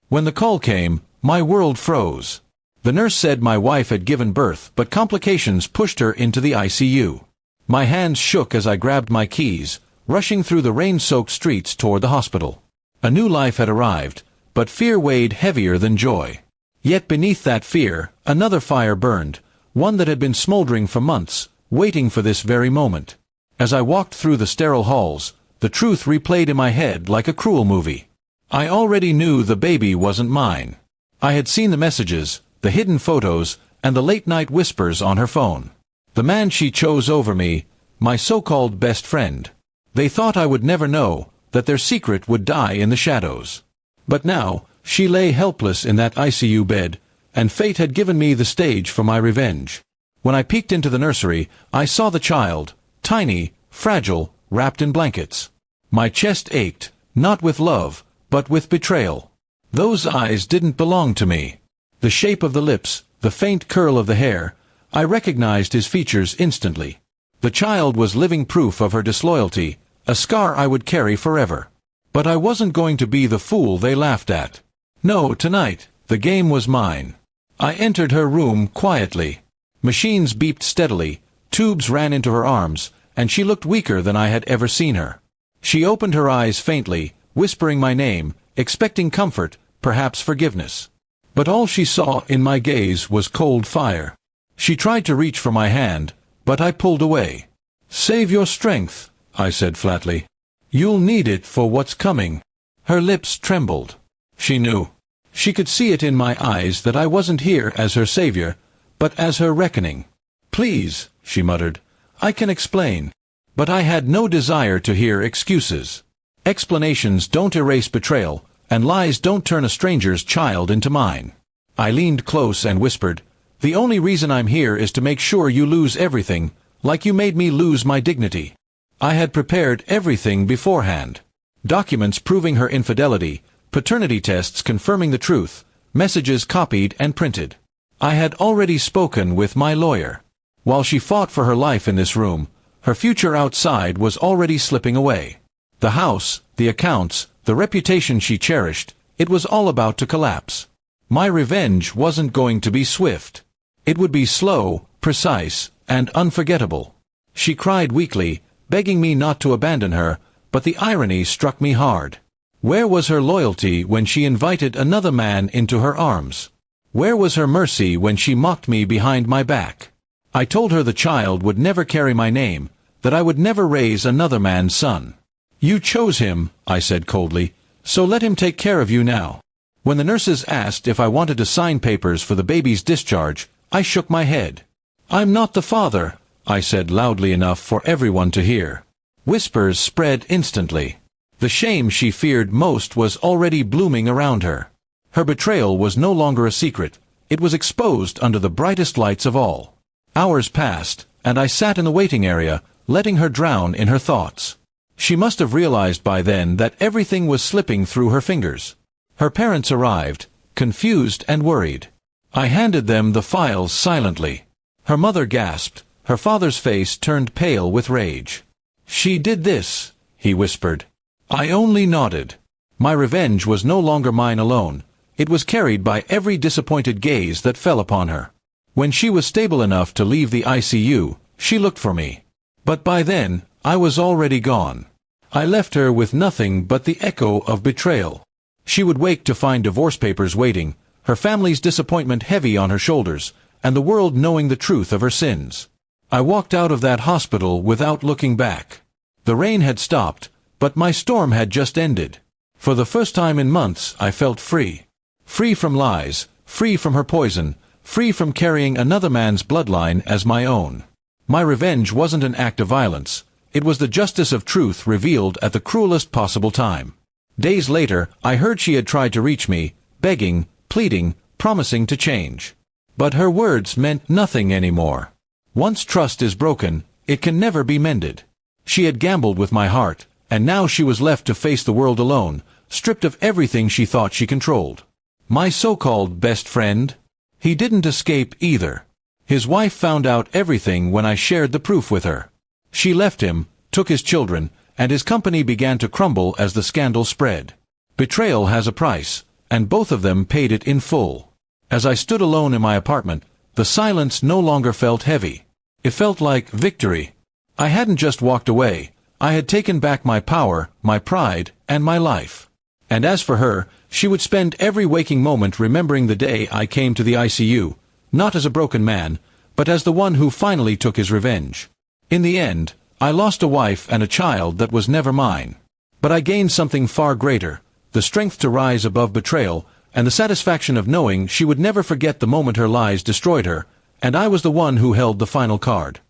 When the call came, my world froze. The nurse said my wife had given birth, but complications pushed her into the ICU. My hands shook as I grabbed my keys, rushing through the rain-soaked streets toward the hospital. A new life had arrived, but fear weighed heavier than joy. Yet beneath that fear, another fire burned, one that had been smoldering for months, waiting for this very moment. As I walked through the sterile halls, the truth replayed in my head like a cruel movie. I already knew the baby wasn't mine. I had seen the messages, the hidden photos, and the late-night whispers on her phone. The man she chose over me, my so-called best friend. They thought I would never know, that their secret would die in the shadows. But now, she lay helpless in that ICU bed, and fate had given me the stage for my revenge. When I peeked into the nursery, I saw the child, tiny, fragile, wrapped in blankets. My chest ached, not with love, but with betrayal. Those eyes didn't belong to me. The shape of the lips, the faint curl of the hair, I recognized his features instantly. The child was living proof of her disloyalty, a scar I would carry forever. But I wasn't going to be the fool they laughed at. No, tonight, the game was mine. I entered her room quietly. Machines beeped steadily, tubes ran into her arms, and she looked weaker than I had ever seen her. She opened her eyes faintly, whispering my name, expecting comfort, perhaps forgiveness. But all she saw in my gaze was cold fire. She tried to reach for my hand, but I pulled away. "Save your strength," I said flatly. "You'll need it for what's coming." Her lips trembled. She knew. She could see it in my eyes that I wasn't here as her savior, but as her reckoning. "Please," she muttered, "I can explain." But I had no desire to hear excuses. Explanations don't erase betrayal, and lies don't turn a stranger's child into mine. I leaned close and whispered, "The only reason I'm here is to make sure you lose everything, like you made me lose my dignity." I had prepared everything beforehand. Documents proving her infidelity, paternity tests confirming the truth, messages copied and printed. I had already spoken with my lawyer. While she fought for her life in this room, her future outside was already slipping away. The house, the accounts, the reputation she cherished, it was all about to collapse. My revenge wasn't going to be swift. It would be slow, precise, and unforgettable. She cried weakly, begging me not to abandon her, but the irony struck me hard. Where was her loyalty when she invited another man into her arms? Where was her mercy when she mocked me behind my back? I told her the child would never carry my name, that I would never raise another man's son. "You chose him," I said coldly, "so let him take care of you now." When the nurses asked if I wanted to sign papers for the baby's discharge, I shook my head. "I'm not the father," I said loudly enough for everyone to hear. Whispers spread instantly. The shame she feared most was already blooming around her. Her betrayal was no longer a secret. It was exposed under the brightest lights of all. Hours passed, and I sat in the waiting area, letting her drown in her thoughts. She must have realized by then that everything was slipping through her fingers. Her parents arrived, confused and worried. I handed them the files silently. Her mother gasped. Her father's face turned pale with rage. "She did this," he whispered. I only nodded. My revenge was no longer mine alone. It was carried by every disappointed gaze that fell upon her. When she was stable enough to leave the ICU, she looked for me. But by then, I was already gone. I left her with nothing but the echo of betrayal. She would wake to find divorce papers waiting, her family's disappointment heavy on her shoulders, and the world knowing the truth of her sins. I walked out of that hospital without looking back. The rain had stopped, but my storm had just ended. For the first time in months, I felt free. Free from lies, free from her poison, free from carrying another man's bloodline as my own. My revenge wasn't an act of violence. It was the justice of truth revealed at the cruelest possible time. Days later, I heard she had tried to reach me, begging, pleading, promising to change. But her words meant nothing anymore. Once trust is broken, it can never be mended. She had gambled with my heart, and now she was left to face the world alone, stripped of everything she thought she controlled. My so-called best friend? He didn't escape either. His wife found out everything when I shared the proof with her. She left him, took his children, and his company began to crumble as the scandal spread. Betrayal has a price, and both of them paid it in full. As I stood alone in my apartment, the silence no longer felt heavy. It felt like victory. I hadn't just walked away. I had taken back my power, my pride, and my life. And as for her, she would spend every waking moment remembering the day I came to the ICU, not as a broken man, but as the one who finally took his revenge. In the end, I lost a wife and a child that was never mine. But I gained something far greater, the strength to rise above betrayal, and the satisfaction of knowing she would never forget the moment her lies destroyed her, and I was the one who held the final card.